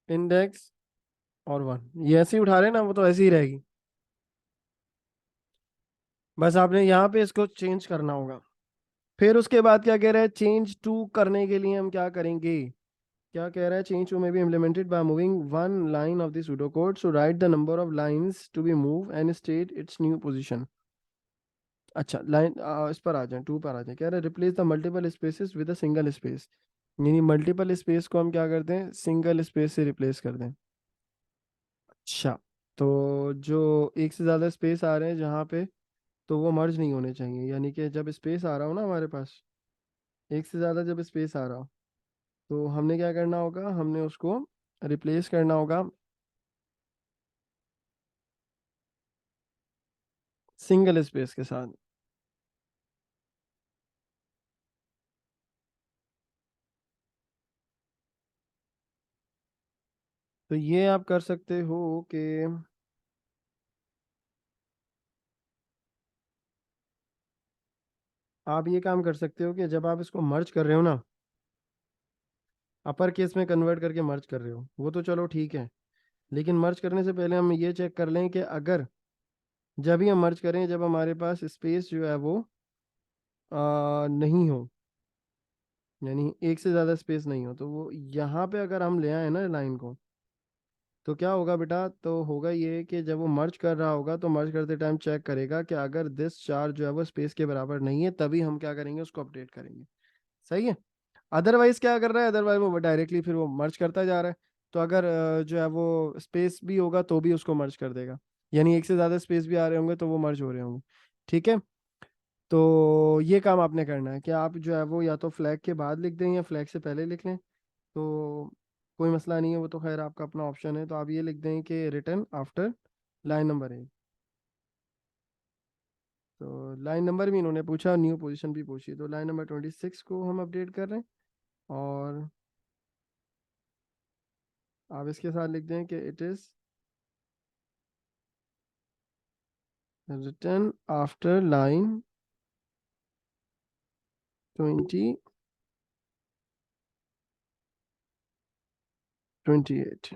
इंडेक्स और वन, ये ऐसे ही उठा रहे हैं ना, वो तो ऐसे ही रहेगी। बस आपने यहाँ पे इसको चेंज करना होगा। फिर उसके बाद क्या कह रहा है, चेंज टू करने के लिए हम क्या करेंगे, क्या कह रहा है, change two may be implemented by moving one line of the pseudo code, so write the number of lines to be move and state its new position. अच्छा लाइन, इस पर आ जाए, टू पर आ जाए, कह रहा है replace the multiple spaces with a single space, यानी मल्टीपल स्पेस को हम क्या करते हैं, सिंगल स्पेस से रिप्लेस कर दें। अच्छा, तो जो एक से ज़्यादा स्पेस आ रहे हैं जहाँ पे, तो वो मर्ज नहीं होने चाहिए, यानी कि जब स्पेस आ रहा हो ना हमारे पास, एक से ज़्यादा जब स्पेस आ रहा हो, तो हमने क्या करना होगा, हमने उसको रिप्लेस करना होगा सिंगल स्पेस के साथ। तो ये आप कर सकते हो कि आप ये काम कर सकते हो कि जब आप इसको मर्ज कर रहे हो ना, अपर केस में कन्वर्ट करके मर्ज कर रहे हो, वो तो चलो ठीक है, लेकिन मर्ज करने से पहले हम ये चेक कर लें कि अगर जब भी हम मर्ज करें, जब हमारे पास स्पेस जो है वो नहीं हो, यानी एक से ज़्यादा स्पेस नहीं हो, तो वो यहाँ पे अगर हम ले आए ना लाइन को, तो क्या होगा बेटा, तो होगा ये कि जब वो मर्ज कर रहा होगा, तो मर्ज करते टाइम चेक करेगा कि अगर दिस चार जो है वो स्पेस के बराबर नहीं है, तभी हम क्या करेंगे, उसको अपडेट करेंगे। सही है, अदरवाइज क्या कर रहा है, अदरवाइज वो डायरेक्टली फिर वो मर्ज करता जा रहा है। तो अगर जो है वो स्पेस भी होगा तो भी उसको मर्ज कर देगा, यानी एक से ज़्यादा स्पेस भी आ रहे होंगे तो वो मर्ज हो रहे होंगे। ठीक है, तो ये काम आपने करना है कि आप जो है वो या तो फ्लैग के बाद लिख दें या फ्लैग से पहले लिख लें, तो कोई मसला नहीं है, वो तो खैर आपका अपना ऑप्शन है। तो आप ये लिख दें कि रिटर्न आफ्टर लाइन नंबर 8। तो लाइन नंबर भी इन्होंने पूछा, न्यू पोजीशन भी पूछी, तो लाइन नंबर 26 को हम अपडेट कर रहे हैं, और आप इसके साथ लिख दें कि it is return after line 20 28।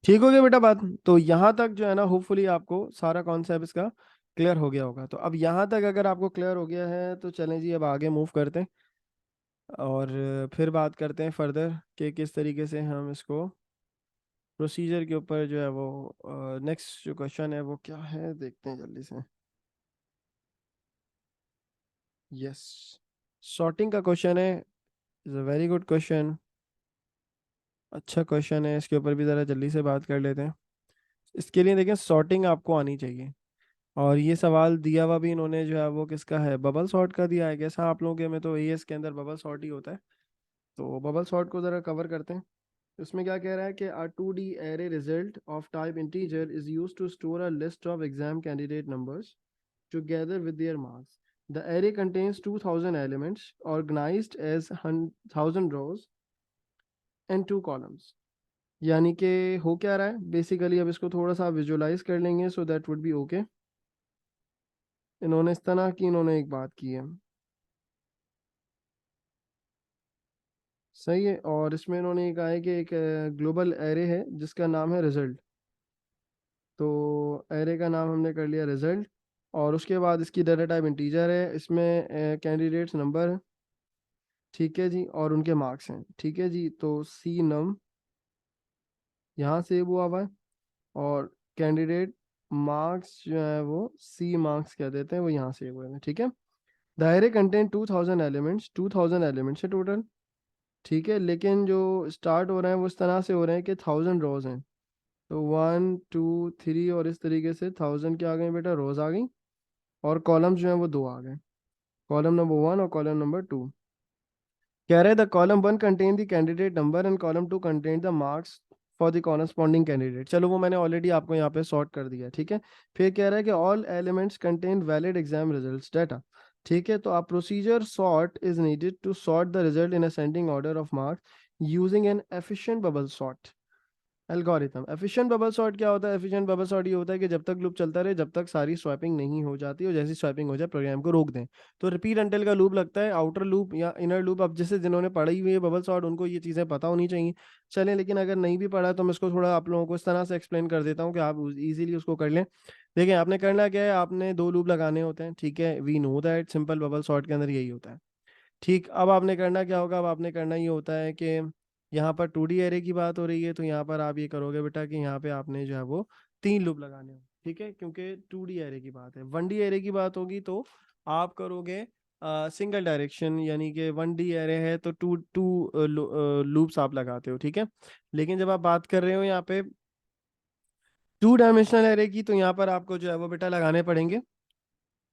ठीक हो गया बेटा बात, तो यहाँ तक जो है ना, होपफुली आपको सारा कॉन्सेप्ट इसका क्लियर हो गया होगा। तो अब यहाँ तक अगर आपको क्लियर हो गया है, तो चलें जी, अब आगे मूव करते हैं, और फिर बात करते हैं फर्दर कि किस तरीके से हम इसको प्रोसीजर के ऊपर जो है वो, नेक्स्ट जो क्वेश्चन है वो क्या है, देखते हैं जल्दी से। यस, सॉर्टिंग का क्वेश्चन है, is a very good question, अच्छा क्वेश्चन है, इसके ऊपर भी ज़रा जल्दी से बात कर लेते हैं। इसके लिए देखें, सॉर्टिंग आपको आनी चाहिए, और ये सवाल दिया हुआ भी इन्होंने जो है वो किसका है, बबल सॉर्ट का दिया है। कैसा आप लोगों के में तो एएस के अंदर बबल सॉर्ट ही होता है, तो बबल सॉर्ट को ज़रा कवर करते हैं। उसमें क्या कह रहा है कि a 2D array result of type integer is used to store a list of exam candidate numbers together with their marks. The array contains 2000 elements organized as 1000 rows and 2 columns. यानी कि हो क्या रहा है बेसिकली, अब इसको थोड़ा सा विजुलाइज कर लेंगे, so that would be okay. इन्होंने इस तरह की इन्होंने एक बात की है, सही है, और इसमें इन्होंने कहा है कि एक ग्लोबल एरे है जिसका नाम है रिजल्ट। तो एरे का नाम हमने कर लिया रिजल्ट, और उसके बाद इसकी डाटा टाइप इंटीजर है, इसमें कैंडिडेट्स नंबर है, ठीक है जी, और उनके मार्क्स हैं, ठीक है जी। तो सी नम यहाँ सेव हुआ है, और कैंडिडेट मार्क्स जो है वो सी मार्क्स कह देते हैं, वो यहाँ सेव हुए हैं, ठीक है। दायरे कंटेंट 2000 एलिमेंट्स, 2000 एलिमेंट्स है टोटल, ठीक है। लेकिन जो स्टार्ट हो रहे हैं वो इस तरह से हो रहे हैं कि 1000 रोज हैं, तो 1 2 3 और इस तरीके से 1000 के आ गए बेटा, रोज आ गई, और कॉलम्स जो हैं वो दो आ गए, कॉलम नंबर 1 और कॉलम नंबर 2। कह रहे the column 1 contain the candidate number and column 2 contain the marks for the corresponding candidate. चलो वो मैंने ऑलरेडी आपको यहाँ पे सॉर्ट कर दिया है, ठीक है। फिर कह रहा है कि all elements contain valid exam results data, ठीक है। तो आप procedure sort is needed to sort the result in ascending order of marks using an efficient bubble sort algorithm. Efficient bubble sort क्या होता है? एफिशिएंट बबल सॉर्ट ये होता है कि जब तक लूप चलता रहे, जब तक सारी स्वैपिंग नहीं हो जाती, और जैसी स्वैपिंग हो जाए प्रोग्राम को रोक दें। तो रिपीट अंटिल का लूप लगता है, आउटर लूप या इनर लूप, अब जैसे जिन्होंने पढ़ी हुई है बबल सॉर्ट उनको ये चीज़ें पता होनी चाहिए। चलें, लेकिन अगर नहीं भी पढ़ा तो मैं इसको थोड़ा आप लोगों को इस तरह से एक्सप्लेन कर देता हूँ कि आप इजीली उसको कर लें। देखिए, आपने करना क्या है, आपने दो लूप लगाने होते हैं, ठीक है। We know that simple bubble sort के अंदर यही होता है, ठीक। अब आपने करना क्या होगा, अब आपने करना ये होता है कि यहाँ पर 2D एरे की बात हो रही है, तो यहाँ पर आप ये करोगे बेटा कि यहाँ पे आपने जो है वो 3 लूप लगाने हो, ठीक है, क्योंकि 2D एरे की बात है। 1D एरे की बात होगी तो आप करोगे सिंगल डायरेक्शन, यानी कि 1D एरे है तो टू टू लूप्स आप लगाते हो, ठीक है। लेकिन जब आप बात कर रहे हो यहाँ पे 2 डायमेंशनल एरे की, तो यहाँ पर आपको जो है वो बेटा लगाने पड़ेंगे,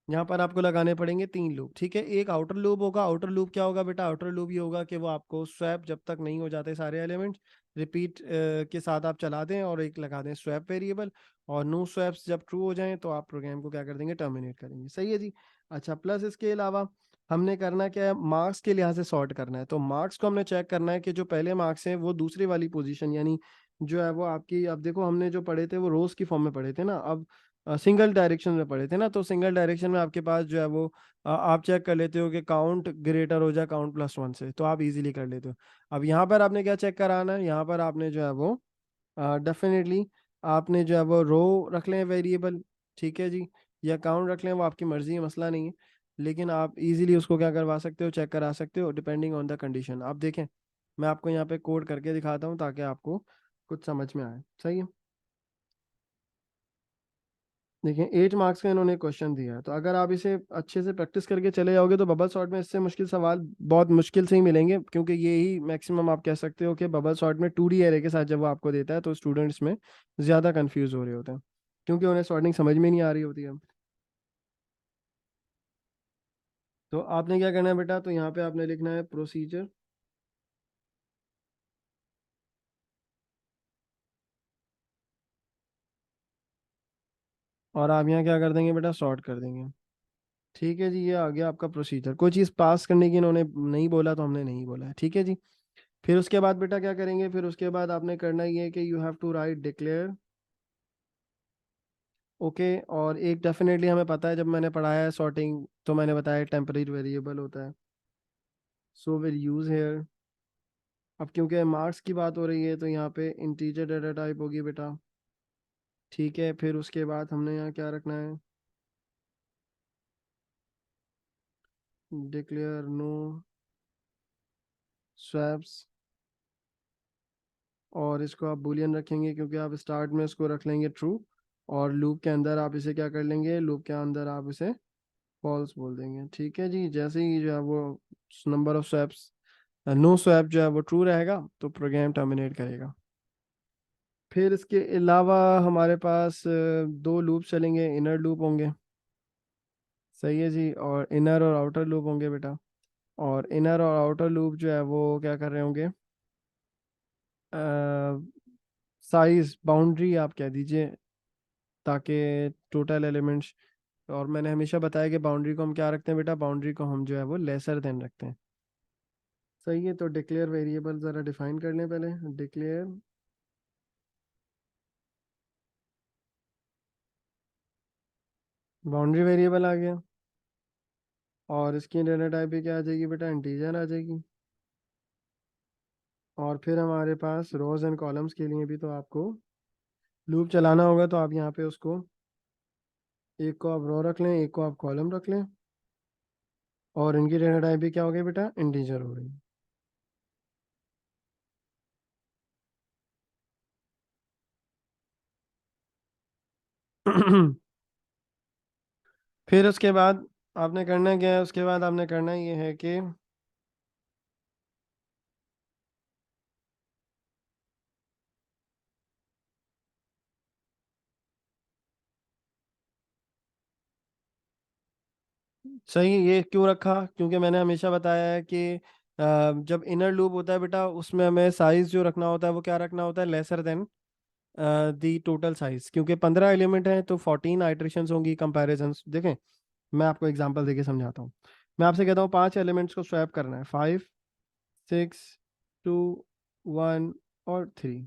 यहाँ पर आपको लगाने पड़ेंगे 3 लूप, ठीक है। एक आउटर लूप होगा, आउटर लूप क्या होगा बेटा, आउटर लूप ये होगा कि वो आपको स्वैप जब तक नहीं हो जाते सारे एलिमेंट्स, रिपीट के साथ आप चला दें, और एक लगा दें स्वैप वेरिएबल, और नो स्वैप्स जब ट्रू हो जाएं तो आप प्रोग्राम को क्या कर देंगे, टर्मिनेट करेंगे, सही है जी। अच्छा, प्लस इसके अलावा हमने करना क्या है, मार्क्स के लिहाज से सॉर्ट करना है। तो मार्क्स को हमने चेक करना है कि जो पहले मार्क्स हैं वो दूसरी वाली पोजीशन, यानी जो है वो आपकी, अब देखो हमने जो पढ़े थे वो रोज की फॉर्म में पढ़े थे ना, अब सिंगल डायरेक्शन में पढ़े थे ना, तो सिंगल डायरेक्शन में आपके पास जो है वो आप चेक कर लेते हो कि काउंट ग्रेटर हो जाए काउंट +1 से, तो आप इजीली कर लेते हो। अब यहाँ पर आपने क्या चेक कराना है, यहाँ पर आपने जो है वो डेफिनेटली आपने जो है वो रो रख लें वेरिएबल, ठीक है जी, या काउंट रख लें, वो आपकी मर्जी है, मसला नहीं है। लेकिन आप इजीली उसको क्या करवा सकते हो, चेक करा सकते हो डिपेंडिंग ऑन द कंडीशन। आप देखें, मैं आपको यहाँ पे कोड करके दिखाता हूँ ताकि आपको कुछ समझ में आए, सही है। देखिए, 8 मार्क्स का इन्होंने क्वेश्चन दिया है, तो अगर आप इसे अच्छे से प्रैक्टिस करके चले जाओगे तो बबल सॉर्ट में इससे मुश्किल सवाल बहुत मुश्किल से ही मिलेंगे, क्योंकि ये ही मैक्सिमम आप कह सकते हो कि बबल सॉर्ट में 2D एरे के साथ जब वो आपको देता है तो स्टूडेंट्स में ज़्यादा कंफ्यूज हो रहे होते हैं, क्योंकि उन्हें सॉर्टिंग समझ में नहीं आ रही होती है। तो आपने क्या करना है बेटा, तो यहाँ पे आपने लिखना है प्रोसीजर, और आप यहाँ क्या कर देंगे बेटा, सॉर्ट कर देंगे, ठीक है जी। ये आ गया आपका प्रोसीजर। कोई चीज़ पास करने की इन्होंने नहीं बोला तो हमने नहीं बोला है, ठीक है जी। फिर उसके बाद बेटा क्या करेंगे, फिर उसके बाद आपने करना ये है कि you have to write declare, okay. और एक डेफिनेटली हमें पता है, जब मैंने पढ़ाया है सॉर्टिंग तो मैंने बताया टेम्परेरी वेरिएबल होता है, सो विल यूज हेयर। अब क्योंकि मार्क्स की बात हो रही है तो यहाँ पे इंटीजर डाटा टाइप होगी बेटा, ठीक है। फिर उसके बाद हमने यहाँ क्या रखना है, डिक्लेयर नो स्वैप्स, और इसको आप बूलियन रखेंगे क्योंकि आप स्टार्ट में इसको रख लेंगे ट्रू, और लूप के अंदर आप इसे क्या कर लेंगे, लूप के अंदर आप इसे फॉल्स बोल देंगे, ठीक है जी। जैसे ही जो है वो number of swaps, no swap जो है वो ट्रू रहेगा तो प्रोग्राम टर्मिनेट करेगा। फिर इसके अलावा हमारे पास 2 लूप चलेंगे, इनर लूप होंगे, सही है जी, और इनर और आउटर लूप होंगे बेटा। और इनर और आउटर लूप जो है वो क्या कर रहे होंगे, साइज बाउंड्री आप कह दीजिए, ताकि टोटल एलिमेंट्स, और मैंने हमेशा बताया कि बाउंड्री को हम क्या रखते हैं बेटा, बाउंड्री को हम जो है वो लेसर देन रखते हैं, सही है। तो डिक्लेयर वेरिएबल ज़रा डिफाइन कर लें पहले, डिक्लेयर बाउंड्री वेरिएबल आ गया, और इसकी डेटा टाइप भी क्या आ जाएगी बेटा, इंटीजर आ जाएगी। और फिर हमारे पास रोज एंड कॉलम्स के लिए भी तो आपको लूप चलाना होगा तो आप यहाँ पे उसको, एक को आप रो रख लें, एक को आप कॉलम रख लें, और इनकी डेटा टाइप भी क्या हो गई बेटा, इंटीजर हो गई। फिर उसके बाद आपने करना क्या है, उसके बाद आपने करना ये है कि सही, ये क्यों रखा, क्योंकि मैंने हमेशा बताया है कि जब इनर लूप होता है बेटा, उसमें हमें साइज जो रखना होता है वो क्या रखना होता है, लेसर देन दी टोटल साइज। क्योंकि 15 एलिमेंट हैं तो 14 आइट्रेशंस होंगी, कंपैरिजंस। देखें, मैं आपको एग्जांपल देके समझाता हूँ। मैं आपसे कहता हूँ 5 एलिमेंट्स को स्वैप करना है, 5, 6, 2, 1 और 3।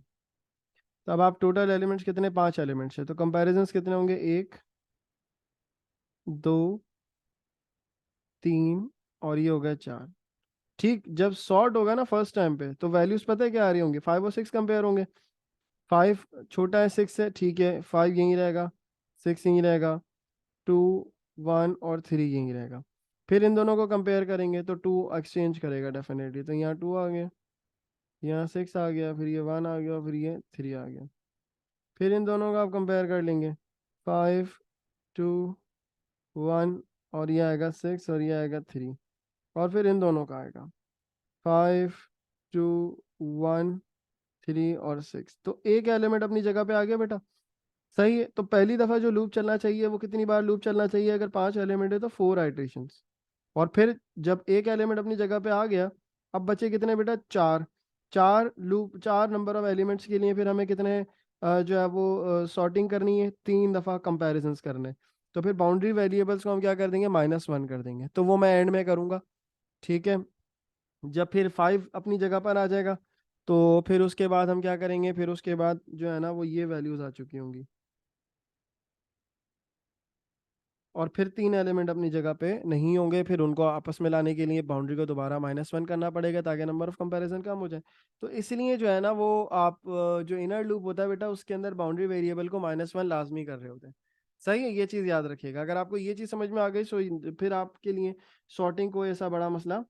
तो अब आप टोटल एलिमेंट्स कितने, 5 एलिमेंट्स है, तो कंपैरिजंस कितने होंगे, 1, 2, 3 और ये हो गया 4। ठीक, जब सॉर्ट होगा ना फर्स्ट टाइम पे, तो वैल्यूज पता है क्या आ रही होंगी, 5 और 6 कंपेयर होंगे। 5 छोटा है 6 से, ठीक है, 5 यहीं रहेगा, 6 यहीं रहेगा, 2, 1 और 3 यहीं रहेगा। फिर इन दोनों को कंपेयर करेंगे तो 2 एक्सचेंज करेगा डेफिनेटली, तो यहाँ 2 आ गया, यहाँ 6 आ गया, फिर ये 1 आ गया, फिर ये 3 आ गया। फिर इन दोनों का आप कंपेयर कर लेंगे, 5, 2, 1, और ये आएगा 6 और ये आएगा 3। और फिर इन दोनों का आएगा 5, 2, 1, 3 और 6। तो एक एलिमेंट अपनी जगह पे आ गया बेटा। सही है, तो पहली दफा जो लूप चलना चाहिए वो कितनी बार लूप चलना चाहिए, अगर 5 एलिमेंट है तो 4 आइट्रेशंस। और फिर जब एक एलिमेंट अपनी जगह पे आ गया, अब बचे कितने बेटा, 4। 4 लूप, 4 नंबर ऑफ एलिमेंट्स के लिए फिर हमें कितने जो है वो सॉर्टिंग करनी है, 3 दफा कंपैरिजंस करने। तो फिर बाउंड्री वेरिएबल्स को हम क्या कर देंगे, -1 कर देंगे, तो वो मैं एंड में करूंगा। ठीक है, जब फिर 5 अपनी जगह पर आ जाएगा, तो फिर उसके बाद हम क्या करेंगे, फिर उसके बाद जो है ना वो ये वैल्यूज आ चुकी होंगी, और फिर 3 एलिमेंट अपनी जगह पे नहीं होंगे, फिर उनको आपस में लाने के लिए बाउंड्री को दोबारा -1 करना पड़ेगा ताकि नंबर ऑफ कंपैरिजन कम हो जाए। तो इसलिए जो है ना वो आप जो इनर लूप होता है बेटा, उसके अंदर बाउंड्री वेरिएबल को -1 लाजमी कर रहे होते हैं। सही है, ये चीज़ याद रखिएगा। अगर आपको ये चीज़ समझ में आ गई तो फिर आपके लिए सॉर्टिंग कोई ऐसा बड़ा मसला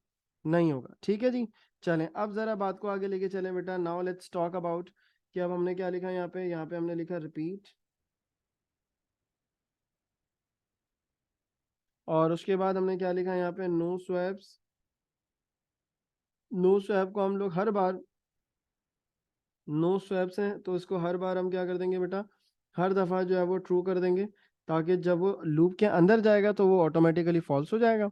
नहीं होगा। ठीक है जी, चलें अब ज़रा बात को आगे लेके चलें बेटा। नाउ लेट्स टॉक अबाउट कि अब हमने क्या लिखा है यहाँ पे, यहाँ पे हमने लिखा रिपीट, और उसके बाद हमने क्या लिखा है यहाँ पे, नो स्वैप्स। नो स्वैप को हम लोग हर बार, नो स्वैप्स हैं तो इसको हर बार हम क्या कर देंगे बेटा, हर दफ़ा जो है वो ट्रू कर देंगे, ताकि जब वो लूप के अंदर जाएगा तो वो ऑटोमेटिकली फॉल्स हो जाएगा।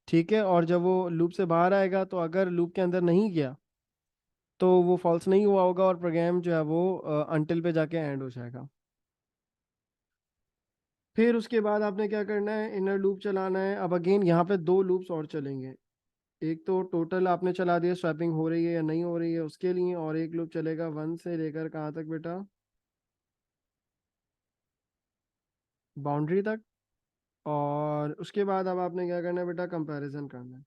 ठीक है, और जब वो लूप से बाहर आएगा तो अगर लूप के अंदर नहीं गया तो वो फॉल्स नहीं हुआ होगा, और प्रोग्राम जो है वो अनटिल पे जाके एंड हो जाएगा। फिर उसके बाद आपने क्या करना है, इनर लूप चलाना है। अब अगेन यहाँ पे 2 लूप्स और चलेंगे। एक तो टोटल आपने चला दिया, स्वैपिंग हो रही है या नहीं हो रही है उसके लिए, और एक लूप चलेगा 1 से लेकर कहाँ तक बेटा, बाउंड्री तक। और उसके बाद अब आपने क्या करना है बेटा, कंपैरिजन करना है।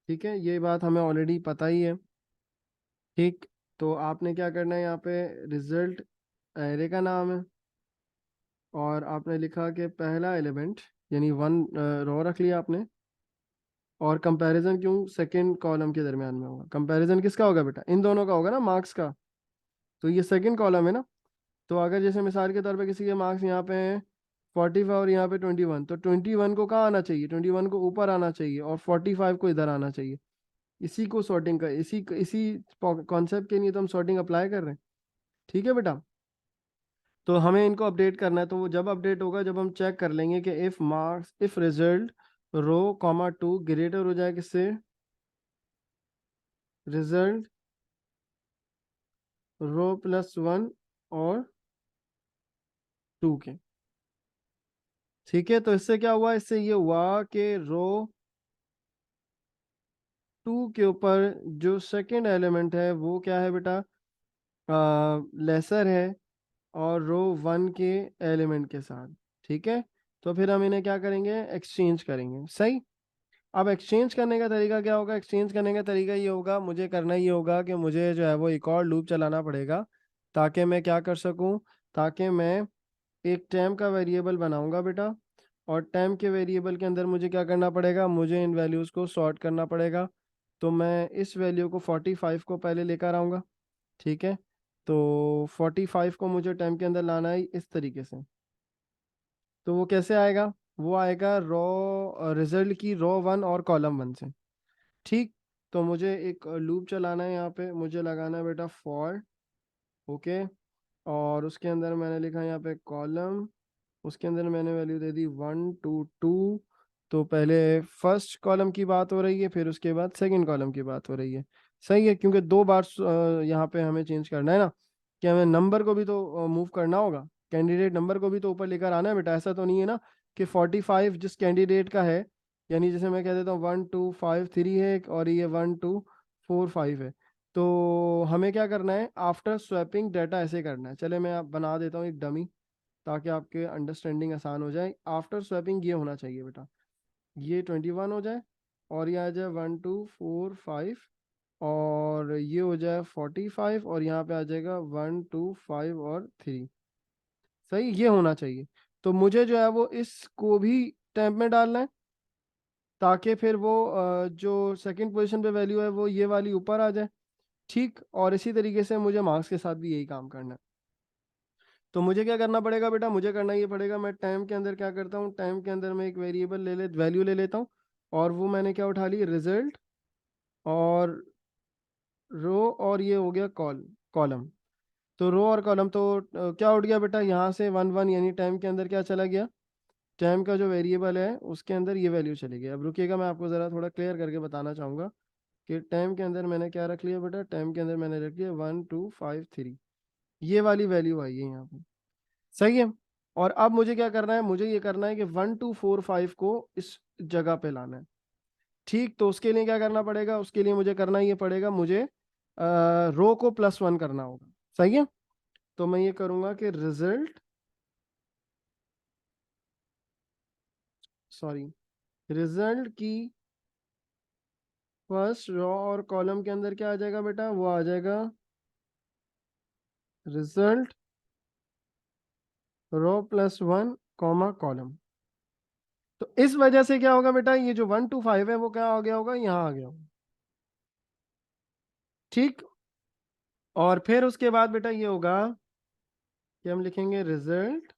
ठीक है, ये बात हमें ऑलरेडी पता ही है। ठीक, तो आपने क्या करना है, यहाँ पे रिजल्ट एरे का नाम है, और आपने लिखा कि पहला एलिमेंट, यानी 1 रो रख लिया आपने। और कंपैरिजन क्यों सेकंड कॉलम के दरमियान में होगा, कंपैरिजन किसका होगा बेटा, इन दोनों का होगा ना, मार्क्स का। तो ये सेकंड कॉलम है ना। तो अगर जैसे मिसाल के तौर पे किसी के मार्क्स यहाँ पे हैं 45 और यहाँ पे 21, तो 21 को कहाँ आना चाहिए, 21 को ऊपर आना चाहिए, और 45 को इधर आना चाहिए। इसी को सॉर्टिंग का, इसी इसी कॉन्सेप्ट के लिए तो हम सॉर्टिंग अप्लाई कर रहे हैं। ठीक है बेटा, तो हमें इनको अपडेट करना है। तो वो जब अपडेट होगा, जब हम चेक कर लेंगे कि if marks, if result row comma 2 greater हो जाए किससे, रिजल्ट रो +1 और 2 के। ठीक है, तो इससे क्या हुआ, इससे ये हुआ कि रो 2 के ऊपर जो सेकंड एलिमेंट है वो क्या है बेटा, लेसर है, और रो 1 के एलिमेंट के साथ। ठीक है, तो फिर हम इन्हें क्या करेंगे, एक्सचेंज करेंगे। सही, अब एक्सचेंज करने का तरीका क्या होगा, एक्सचेंज करने का तरीका ये होगा, मुझे करना ये होगा कि मुझे जो है वो एक और लूप चलाना पड़ेगा, ताकि मैं क्या कर सकूं, ताकि मैं एक टाइम का वेरिएबल बनाऊंगा बेटा, और टाइम के वेरिएबल के अंदर मुझे क्या करना पड़ेगा, मुझे इन वैल्यूज़ को सॉर्ट करना पड़ेगा। तो मैं इस वैल्यू को 45 को पहले लेकर आऊँगा, ठीक है। तो 45 को मुझे टाइम के अंदर लाना है इस तरीके से। तो वो कैसे आएगा, वो आएगा रो रिजल्ट की रो 1 और कॉलम 1 से, ठीक। तो मुझे एक लूप चलाना है, यहाँ पे मुझे लगाना है बेटा फॉर, ओके। और उसके अंदर मैंने लिखा यहाँ पे कॉलम, उसके अंदर मैंने वैल्यू दे दी 1 2 2। तो पहले फर्स्ट कॉलम की बात हो रही है, फिर उसके बाद सेकंड कॉलम की बात हो रही है, सही है, क्योंकि दो बार यहाँ पे हमें चेंज करना है ना, कि हमें नंबर को भी तो मूव करना होगा, कैंडिडेट नंबर को भी तो ऊपर लेकर आना है बेटा। ऐसा तो नहीं है ना कि 45 जिस कैंडिडेट का है, यानी जैसे मैं कह देता हूँ 1 2 5 3 है और ये 1 2 4 5 है। तो हमें क्या करना है, आफ्टर स्वैपिंग डाटा ऐसे करना है। चले मैं आप बना देता हूँ एक डमी, ताकि आपके अंडरस्टैंडिंग आसान हो जाए। आफ्टर स्वैपिंग ये होना चाहिए बेटा, ये 21 हो जाए, और ये आ जाए 1 2 4 5, और ये हो जाए 45, और यहाँ पे आ जाएगा 1 2 5 और 3, सही, ये होना चाहिए। तो मुझे जो है वो इसको भी टैब में डालना है, ताकि फिर वो जो सेकंड पोजीशन पे वैल्यू है वो ये वाली ऊपर आ जाए, ठीक। और इसी तरीके से मुझे मार्क्स के साथ भी यही काम करना है। तो मुझे क्या करना पड़ेगा बेटा, मुझे करना ये पड़ेगा, मैं टाइम के अंदर क्या करता हूँ, टाइम के अंदर मैं एक वेरिएबल वैल्यू ले लेता हूँ, और वो मैंने क्या उठा ली, रिजल्ट, और रो, और ये हो गया कॉलम। तो रो और कॉलम तो क्या उठ गया बेटा, यहाँ से 1 1, यानी टाइम के अंदर क्या चला गया, टाइम का जो वेरिएबल है उसके अंदर ये वैल्यू चली गई। अब रुकिएगा, मैं आपको ज़रा थोड़ा क्लियर करके बताना चाहूँगा कि टाइम के अंदर मैंने क्या रख लिया बेटा, टाइम के अंदर मैंने रख लिया 1 2 5 3, ये वाली वैल्यू आई है यहाँ पे, सही है। और अब मुझे क्या करना है, मुझे ये करना है कि 1 2 4 5 को इस जगह पे लाना है, ठीक। तो उसके लिए क्या करना पड़ेगा, उसके लिए मुझे करना ये पड़ेगा, मुझे रो को +1 करना होगा, सही है। तो मैं ये करूंगा कि रिजल्ट, सॉरी, रिजल्ट की फर्स्ट रो और कॉलम के अंदर क्या आ जाएगा बेटा, वो आ जाएगा रिजल्ट रो +1 कॉमा कॉलम। तो इस वजह से क्या होगा बेटा, ये जो 1 2 5 है वो क्या हो गया होगा, यहाँ आ गया होगा, ठीक। और फिर उसके बाद बेटा ये होगा कि हम लिखेंगे रिजल्ट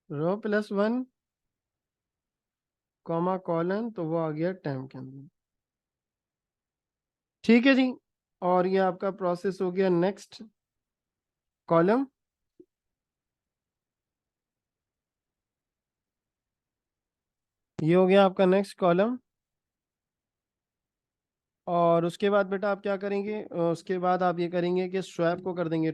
रो +1 कॉमा कॉलन, तो वो आ गया टाइम के अंदर, ठीक है जी। और ये आपका प्रोसेस हो गया नेक्स्ट कॉलम, ये हो गया आपका नेक्स्ट कॉलम। और उसके बाद बेटा आप क्या करेंगे, उसके बाद आप ये करेंगे कि स्वैप को कर देंगे